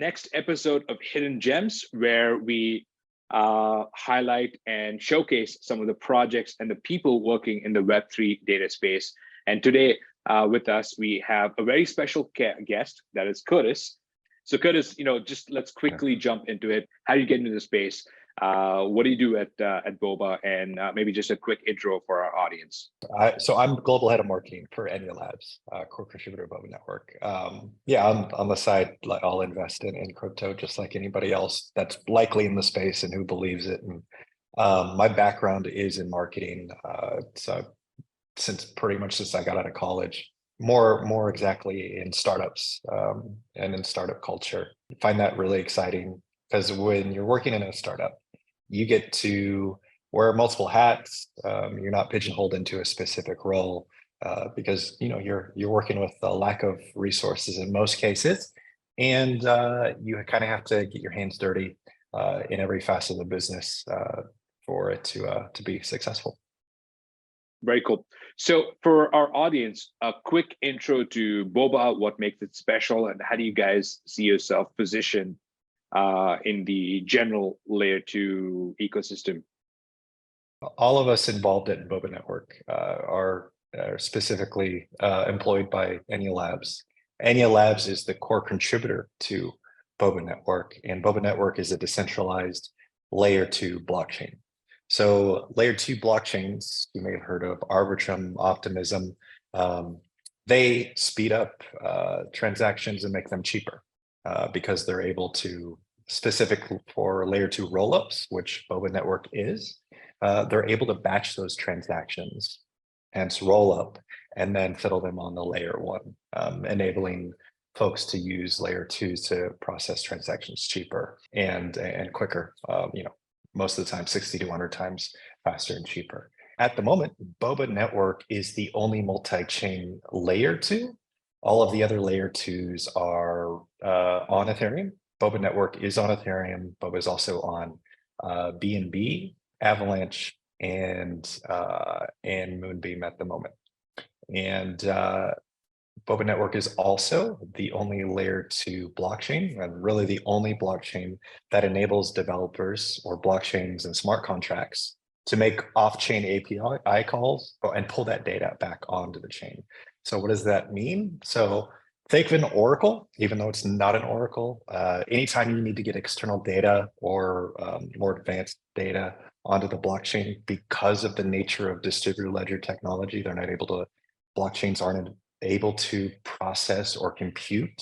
next episode of Hidden Gems, where we highlight and showcase some of the projects and the people working in the Web3 data space. And today with us, we have a very special guest, that is Curtis. So Curtis, just let's quickly jump into it. How do you get into the space? What do you do at Boba? And maybe just a quick intro for our audience. So I'm global head of marketing for Enya Labs, core contributor of Boba Network. On the side, I'll invest in crypto just like anybody else that's likely in the space and who believes it. And my background is in marketing. So since I got out of college, more exactly in startups and in startup culture. I find that really exciting because when you're working in a startup, you get to wear multiple hats. You're not pigeonholed into a specific role because you're working with a lack of resources in most cases, and you kind of have to get your hands dirty in every facet of the business for it to be successful. Very cool. So for our audience, a quick intro to Boba, what makes it special, and how do you guys see yourself positioned in the general layer 2 ecosystem? All of us involved at Boba Network are specifically employed by Enya Labs. Enya Labs is the core contributor to Boba Network, and Boba Network is a decentralized layer 2 blockchain. So layer 2 blockchains, you may have heard of Arbitrum, Optimism. They speed up transactions and make them cheaper because they're able to, specifically for layer 2 rollups, which Boba Network is, they're able to batch those transactions, hence roll up, and then settle them on the layer 1, enabling folks to use layer 2s to process transactions cheaper and quicker. Most of the time 60 to 100 times faster and cheaper. At the moment, Boba Network is the only multi-chain layer 2. All of the other layer 2s are on Ethereum. Boba Network is on Ethereum. Boba is also on BNB, Avalanche, and Moonbeam at the moment. And Boba Network is also the only layer 2 blockchain, and really the only blockchain that enables developers or blockchains and smart contracts to make off-chain API calls and pull that data back onto the chain. So what does that mean? So think of an oracle, even though it's not an oracle. Anytime you need to get external data or more advanced data onto the blockchain, because of the nature of distributed ledger technology, blockchains aren't able to process or compute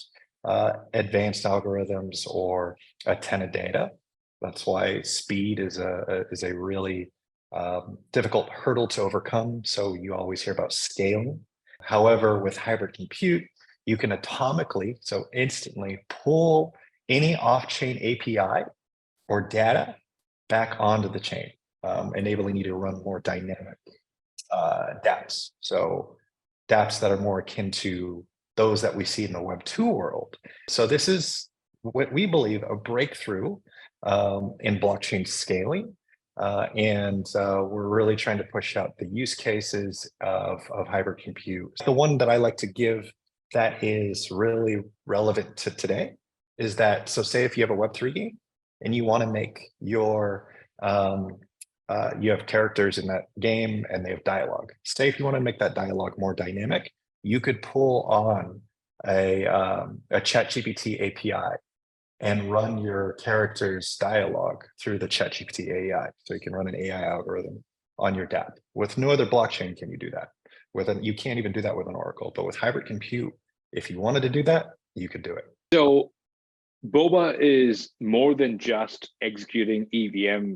advanced algorithms or a ton of data. That's why speed is a really difficult hurdle to overcome. So you always hear about scaling. However, with hybrid compute, you can atomically, so instantly, pull any off-chain API or data back onto the chain, enabling you to run more dynamic dApps. So dApps that are more akin to those that we see in the Web 2 world. So this is what we believe a breakthrough in blockchain scaling. And we're really trying to push out the use cases of hybrid compute. The one that I like to give that is really relevant to today is that, so say if you have a Web3 game and you want to make your you have characters in that game and they have dialogue. Say if you want to make that dialogue more dynamic, you could pull on a ChatGPT API and run your character's dialogue through the ChatGPT AI. So you can run an AI algorithm on your dApp. With no other blockchain can you do that. You can't even do that with an oracle, but with hybrid compute, if you wanted to do that, you could do it. So Boba is more than just executing EVM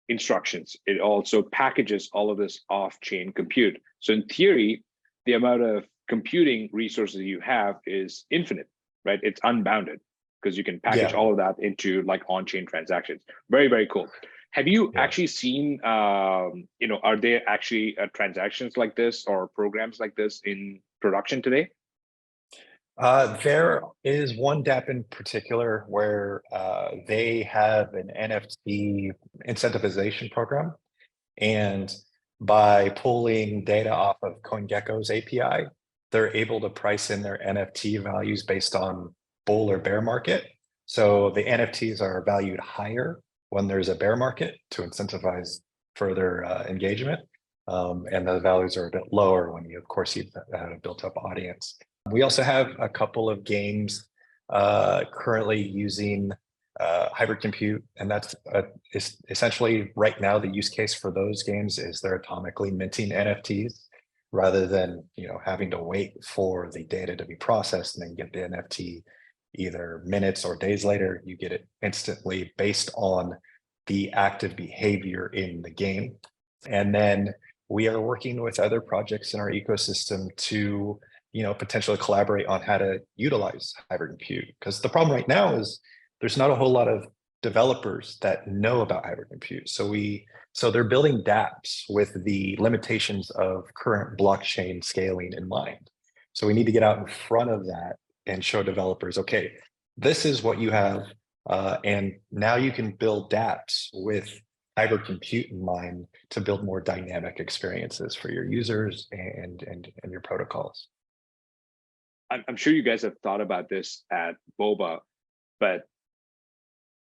instructions. It also packages all of this off-chain compute. So in theory, the amount of computing resources you have is infinite, right? It's unbounded because you can package all of that into like on-chain transactions. Very, very cool. Have you actually seen, are there actually transactions like this or programs like this in production today? There is one dApp in particular where they have an NFT incentivization program. And by pulling data off of CoinGecko's API, they're able to price in their NFT values based on bull or bear market. So the NFTs are valued higher when there's a bear market to incentivize further engagement. And the values are a bit lower when you, of course, you've had a built up audience. We also have a couple of games currently using hybrid compute, and that's is essentially right now the use case for those games is they're atomically minting NFTs rather than having to wait for the data to be processed and then get the NFT either minutes or days later. You get it instantly based on the active behavior in the game. And then we are working with other projects in our ecosystem to potentially collaborate on how to utilize hybrid compute, because the problem right now is there's not a whole lot of developers that know about hybrid compute. So they're building dApps with the limitations of current blockchain scaling in mind. So we need to get out in front of that and show developers, okay, this is what you have, and now you can build dApps with hybrid compute in mind to build more dynamic experiences for your users and your protocols. I'm sure you guys have thought about this at Boba, but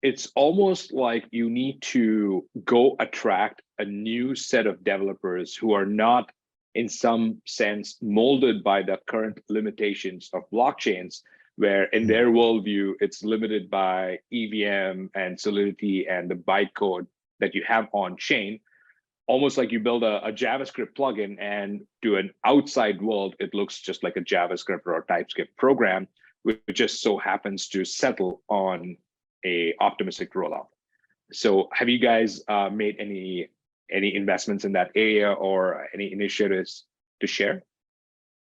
it's almost like you need to go attract a new set of developers who are not, in some sense, molded by the current limitations of blockchains, where in their worldview, it's limited by EVM and solidity and the bytecode that you have on chain. Almost like you build a JavaScript plugin, and to an outside world, it looks just like a JavaScript or a TypeScript program, which just so happens to settle on a optimistic rollout. So have you guys made any investments in that area or any initiatives to share?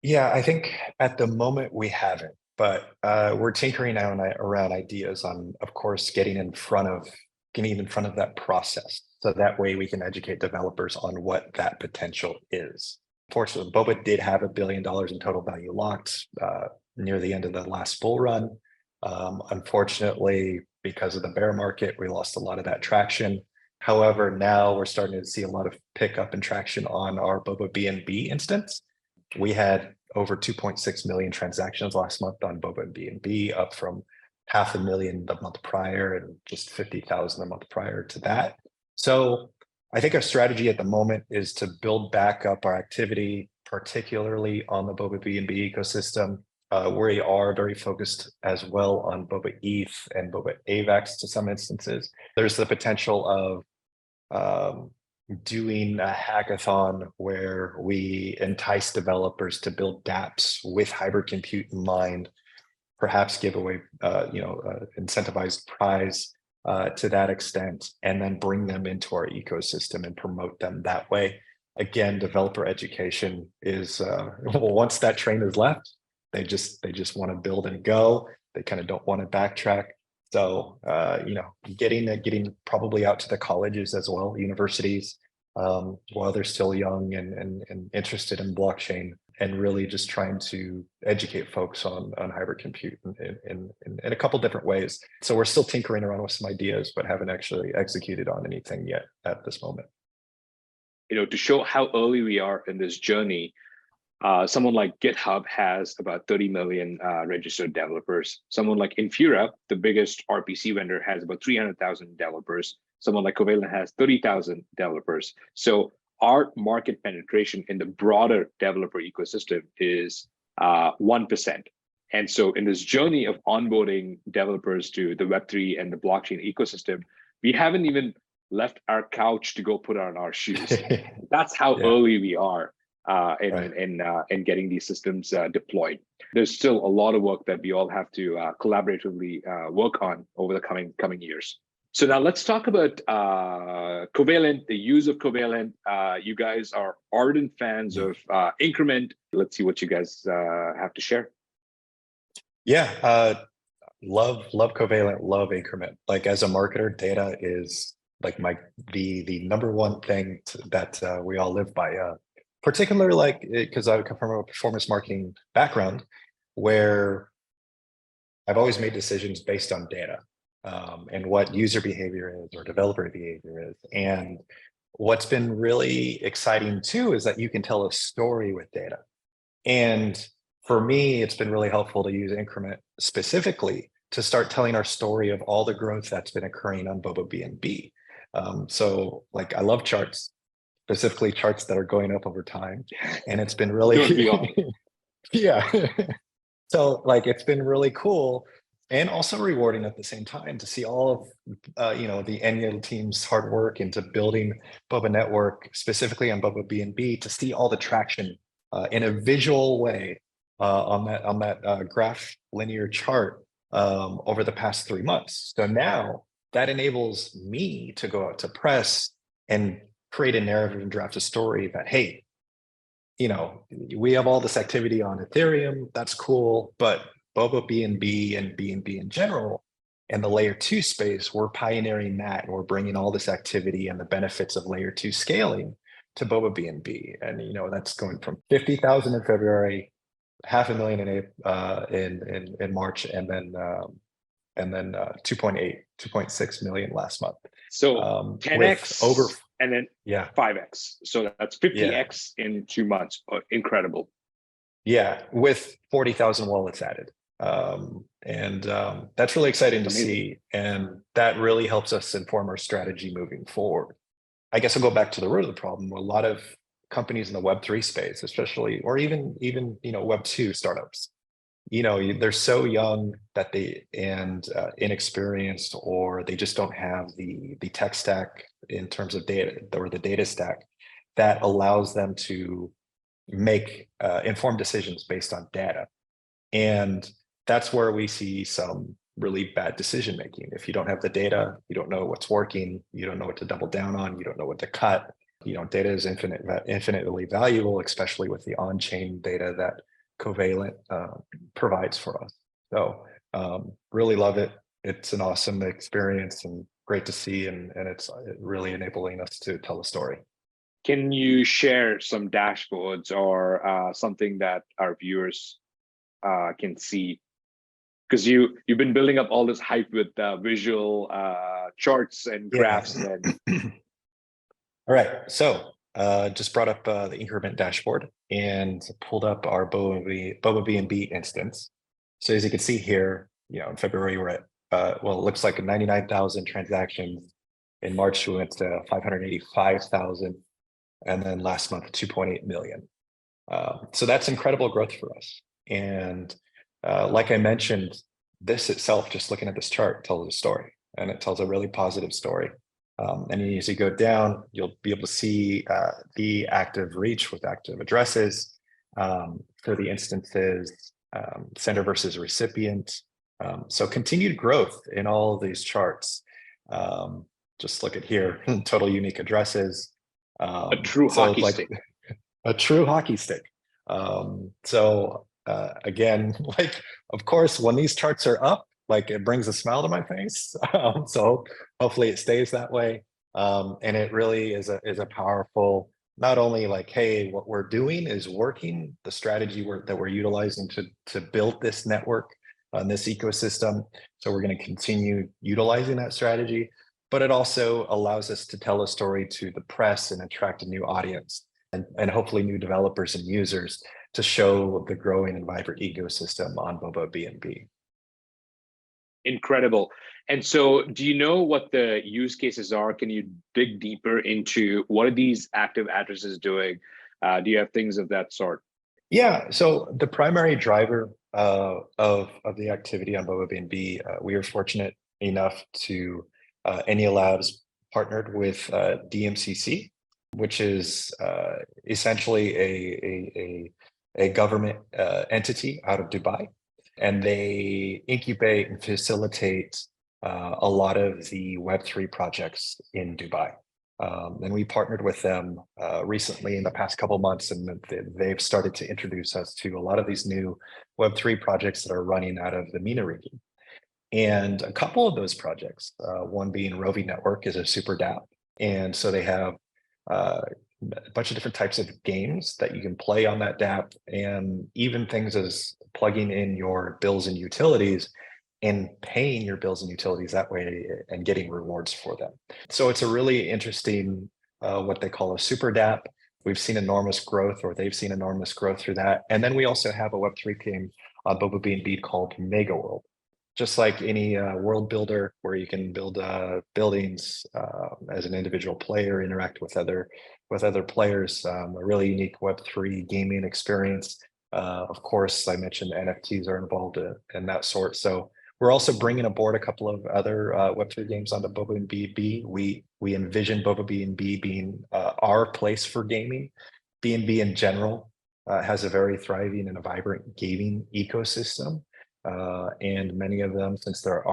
Yeah, I think at the moment we haven't, but we're tinkering around ideas on, of course, getting in front of that process. So that way we can educate developers on what that potential is. Fortunately, Boba did have $1 billion in total value locked near the end of the last bull run. Unfortunately, because of the bear market, we lost a lot of that traction. However, now we're starting to see a lot of pickup and traction on our Boba BNB instance. We had over 2.6 million transactions last month on Boba BNB, up from 500,000 the month prior and just 50,000 a month prior to that. So I think our strategy at the moment is to build back up our activity, particularly on the Boba BNB ecosystem. We are very focused as well on Boba ETH and Boba AVAX to some instances. There's the potential of doing a hackathon where we entice developers to build dApps with hybrid compute in mind, perhaps give away, incentivized prize to that extent, and then bring them into our ecosystem and promote them that way. Again, developer education is, once that train is left, they just want to build and go. They kind of don't want to backtrack. So, getting probably out to the colleges as well, universities, while they're still young and interested in blockchain, and really just trying to educate folks on hybrid compute in a couple different ways. So we're still tinkering around with some ideas, but haven't actually executed on anything yet at this moment. To show how early we are in this journey, someone like GitHub has about 30 million registered developers. Someone like Infura, the biggest RPC vendor, has about 300,000 developers. Someone like Covalent has 30,000 developers. So our market penetration in the broader developer ecosystem is 1%. And so in this journey of onboarding developers to the Web3 and the blockchain ecosystem, we haven't even left our couch to go put on our shoes. That's how early we are in getting these systems deployed. There's still a lot of work that we all have to collaboratively work on over the coming years. So now let's talk about Covalent, the use of Covalent. You guys are ardent fans of Increment. Let's see what you guys have to share. Yeah, love Covalent, love Increment. Like, as a marketer, data is like the number one thing that we all live by. Particularly because I come from a performance marketing background where I've always made decisions based on data. And what user behavior is or developer behavior is. And what's been really exciting too is that you can tell a story with data. And for me, it's been really helpful to use Increment specifically to start telling our story of all the growth that's been occurring on Boba BNB. So like, I love charts, specifically charts that are going up over time. And it's been really, Don't we all? yeah. So like, it's been really cool and also rewarding at the same time to see all of, the Enya team's hard work into building Boba Network, specifically on Boba BNB, to see all the traction in a visual way on that graph linear chart over the past 3 months. So now that enables me to go out to press and create a narrative and draft a story that, hey, we have all this activity on Ethereum, that's cool, but Boba BNB and BNB in general, and the layer 2 space, we're pioneering that, and we're bringing all this activity and the benefits of layer 2 scaling to Boba BNB. And that's going from 50,000 in February, 500,000 in March, and then 2.6 million last month. So 10x over, and then 5x. So that's 50x in 2 months. Incredible. Yeah, with 40,000 wallets added. That's really exciting to see. And that really helps us inform our strategy moving forward. I guess I'll go back to the root of the problem. A lot of companies in the Web3 space, especially, or even Web2 startups, they're so young that inexperienced, or they just don't have the tech stack in terms of data, or the data stack that allows them to make informed decisions based on data. And that's where we see some really bad decision making. If you don't have the data, you don't know what's working, you don't know what to double down on, you don't know what to cut. Data is infinitely valuable, especially with the on-chain data that Covalent provides for us. So really love it. It's an awesome experience and great to see, and it's really enabling us to tell a story. Can you share some dashboards or something that our viewers can see? Because you've been building up all this hype with visual charts and graphs. And all right, so just brought up the increment dashboard and pulled up our Boba BNB instance. So as you can see here, in February we're at it looks like 99,000 transactions. In March we went to 585,000, and then last month 2.8 million. So that's incredible growth for us. And like I mentioned, this itself, just looking at this chart, tells a story, and it tells a really positive story. And as you go down, you'll be able to see the active reach with active addresses for the instances, sender versus recipient. So continued growth in all of these charts. Just look at here, total unique addresses. A true hockey stick. A true hockey stick. Again, of course, when these charts are up, it brings a smile to my face. So hopefully it stays that way. And it really is a powerful, not only hey, what we're doing is working, the strategy that we're utilizing to build this network on this ecosystem. So we're going to continue utilizing that strategy, but it also allows us to tell a story to the press and attract a new audience and hopefully new developers and users to show the growing and vibrant ecosystem on Boba BNB. Incredible. And so do you know what the use cases are? Can you dig deeper into what are these active addresses doing? Do you have things of that sort? Yeah, so the primary driver of the activity on Boba BNB, we were fortunate enough to Enya Labs partnered with DMCC, which is essentially a government entity out of Dubai, and they incubate and facilitate a lot of the Web3 projects in Dubai. And we partnered with them recently in the past couple of months, and they've started to introduce us to a lot of these new Web3 projects that are running out of the MENA region. And a couple of those projects, one being Rovi Network, is a super DApp. And so they have a bunch of different types of games that you can play on that DApp, and even things as plugging in your bills and utilities and paying your bills and utilities that way and getting rewards for them. So it's a really interesting, what they call a super DApp. We've seen enormous growth, or they've seen enormous growth through that. And then we also have a Web3 game on Boba BNB called Mega World. just like any world builder where you can build buildings as an individual player, interact with other players, a really unique Web3 gaming experience. Of course, I mentioned NFTs are involved in that sort. So we're also bringing aboard a couple of other Web3 games onto Boba and BNB. We envision Boba BNB being our place for gaming. BNB in general has a very thriving and a vibrant gaming ecosystem. And many of them, since there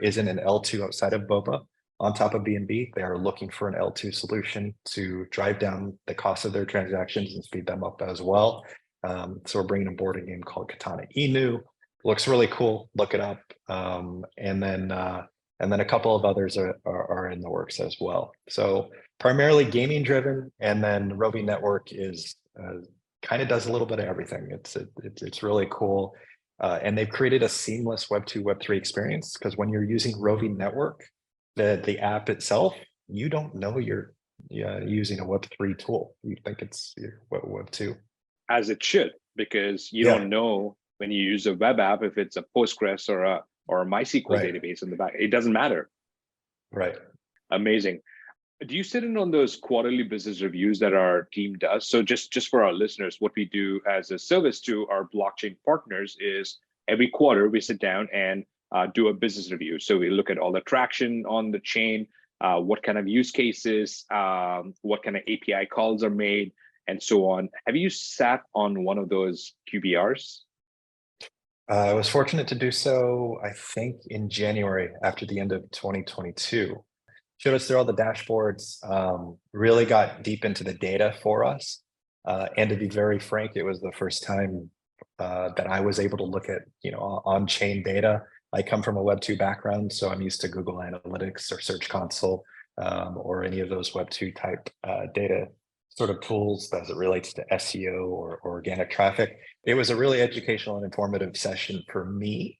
isn't an L2 outside of Boba on top of BNB, they are looking for an L2 solution to drive down the cost of their transactions and speed them up as well. So we're bringing aboard a game called Katana Inu. Looks really cool. Look it up. And then a couple of others are in the works as well. So primarily gaming driven, and then Rovi Network is kind of does a little bit of everything. It's really cool. And they've created a seamless Web2, Web3 experience, because when you're using Rovi Network, the app itself, you don't know you're using a Web3 tool. You think it's Web2. As it should, because you don't know when you use a web app if it's a Postgres or a MySQL database in the back. It doesn't matter. Right. Amazing. Do you sit in on those quarterly business reviews that our team does? So just for our listeners, what we do as a service to our blockchain partners is every quarter we sit down and do a business review. So we look at all the traction on the chain, what kind of use cases, what kind of API calls are made, and so on. Have you sat on one of those QBRs? I was fortunate to do so, I think, in January after the end of 2022. Showed us through all the dashboards, really got deep into the data for us. And to be very frank, it was the first time that I was able to look at, on-chain data. I come from a Web2 background, so I'm used to Google Analytics or Search Console or any of those Web2 type data sort of tools as it relates to SEO or organic traffic. It was a really educational and informative session for me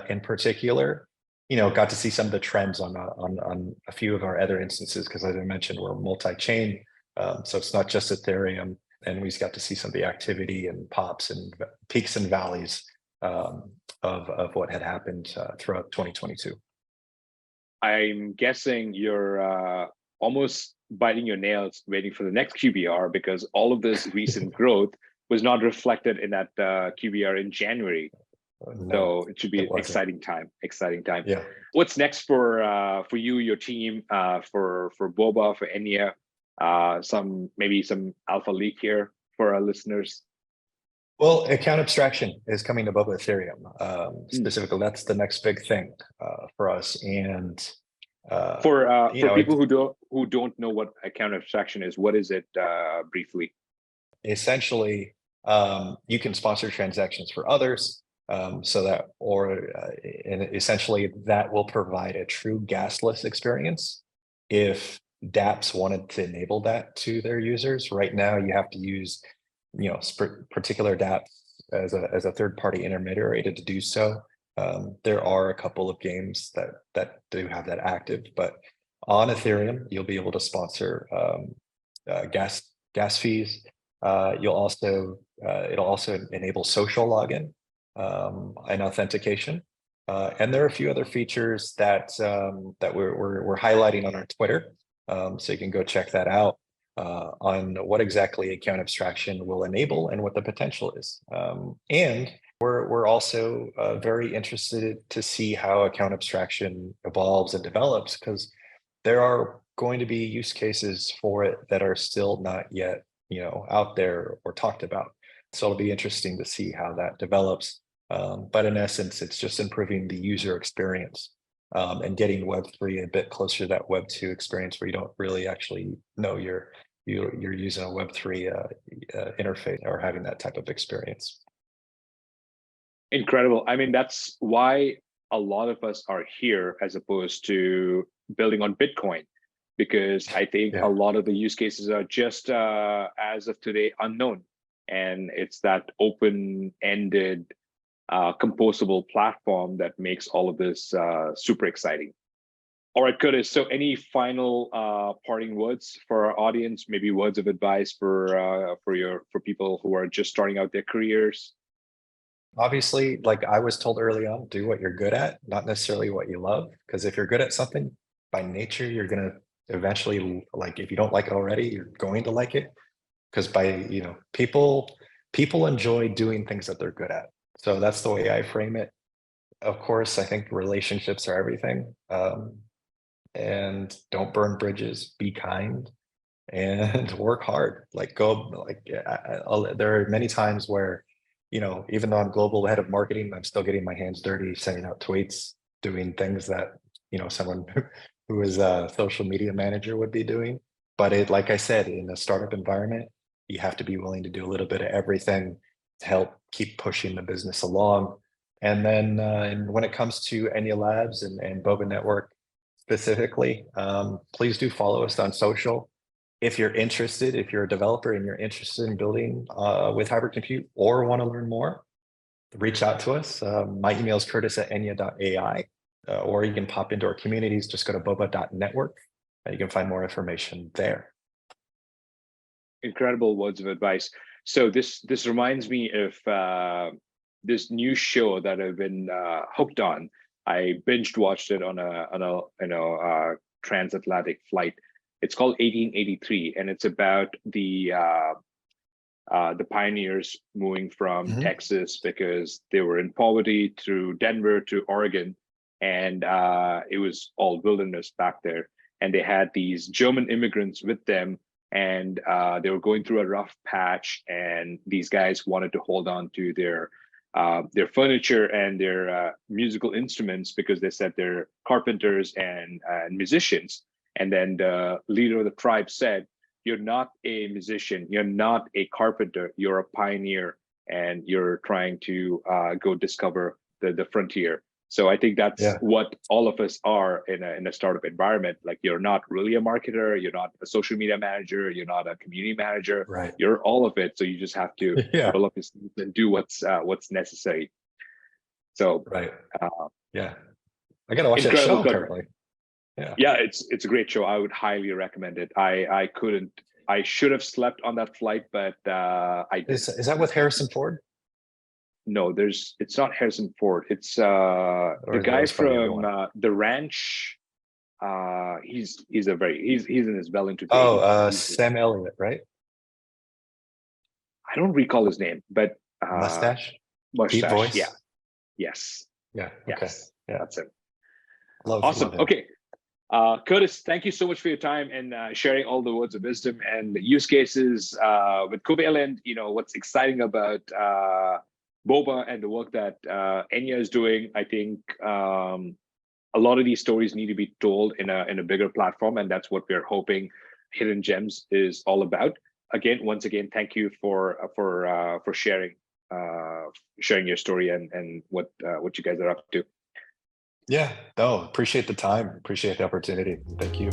in particular. Got to see some of the trends on a few of our other instances, because as I mentioned, we're multi-chain. So it's not just Ethereum, and we got to see some of the activity and pops and peaks and valleys of what had happened throughout 2022. I'm guessing you're almost biting your nails waiting for the next QBR, because all of this recent growth was not reflected in that QBR in January. No, so it should be an exciting time. Yeah. What's next for you, your team, for Boba, for Enya? Maybe some alpha leak here for our listeners. Well, account abstraction is coming to Boba Ethereum. Specifically, that's the next big thing for us. And for people who don't know what account abstraction is, what is it briefly? Essentially, you can sponsor transactions for others. And essentially that will provide a true gasless experience if dApps wanted to enable that to their users. Right now, you have to use, particular dApps as a third-party intermediary to do so. There are a couple of games that do have that active, but on Ethereum, you'll be able to sponsor gas fees. It'll also enable social login and authentication. And there are a few other features that we're highlighting on our Twitter. So you can go check that out on what exactly account abstraction will enable and what the potential is. And we're also very interested to see how account abstraction evolves and develops, because there are going to be use cases for it that are still not yet, out there or talked about. So it'll be interesting to see how that develops. But in essence, it's just improving the user experience and getting Web3 a bit closer to that Web2 experience, where you don't really actually know you're using a Web3 interface or having that type of experience. Incredible. I mean, that's why a lot of us are here as opposed to building on Bitcoin, because I think a lot of the use cases are just as of today unknown. And it's that open-ended composable platform that makes all of this super exciting. All right, Curtis, so any final parting words for our audience, maybe words of advice for people who are just starting out their careers? Obviously, like I was told early on, do what you're good at, not necessarily what you love. Because if you're good at something, by nature, you're gonna eventually like. If you don't like it already, you're going to like it. Because people enjoy doing things that they're good at. So that's the way I frame it. Of course, I think relationships are everything. And don't burn bridges. Be kind and work hard. Like there are many times where, even though I'm global head of marketing, I'm still getting my hands dirty, sending out tweets, doing things that, someone who is a social media manager would be doing. But like I said, in a startup environment, you have to be willing to do a little bit of everything to help keep pushing the business along. And then and when it comes to Enya Labs and Boba Network specifically, please do follow us on social. If you're interested, if you're a developer and you're interested in building with hybrid compute or want to learn more, reach out to us. My email is curtis@enya.ai, or you can pop into our communities. Just go to boba.network and you can find more information there. Incredible words of advice. So this reminds me of this new show that I've been hooked on. I binge watched it on a transatlantic flight. It's called 1883, and it's about the pioneers moving from Texas because they were in poverty through Denver to Oregon, and it was all wilderness back there. And they had these German immigrants with them, and they were going through a rough patch. And these guys wanted to hold on to their furniture and their musical instruments because they said they're carpenters and musicians. And then the leader of the tribe said, "You're not a musician, you're not a carpenter, you're a pioneer, and you're trying to go discover the frontier." So I think that's what all of us are in a startup environment. Like, you're not really a marketer, you're not a social media manager, you're not a community manager, right? You're all of it. So you just have to roll up your sleeves and do what's necessary. So right, I gotta watch that show currently. Yeah, it's a great show. I would highly recommend it. I should have slept on that flight, but I did. Is that with Harrison Ford? No, it's not Harrison Ford. It's the guy from The Ranch. He's in his well into 80s. Sam Elliott, right? I don't recall his name, but mustache, deep voice. Yeah. Yes. Yeah. Okay. Yes. Yeah. That's it. Awesome. Okay. Curtis, thank you so much for your time and sharing all the words of wisdom and the use cases with Covalent. What's exciting about Boba and the work that Enya is doing. I think a lot of these stories need to be told in a bigger platform, and that's what we're hoping Hidden Gems is all about. Once again, thank you for sharing your story and what you guys are up to. Yeah, no, appreciate the time, appreciate the opportunity. Thank you.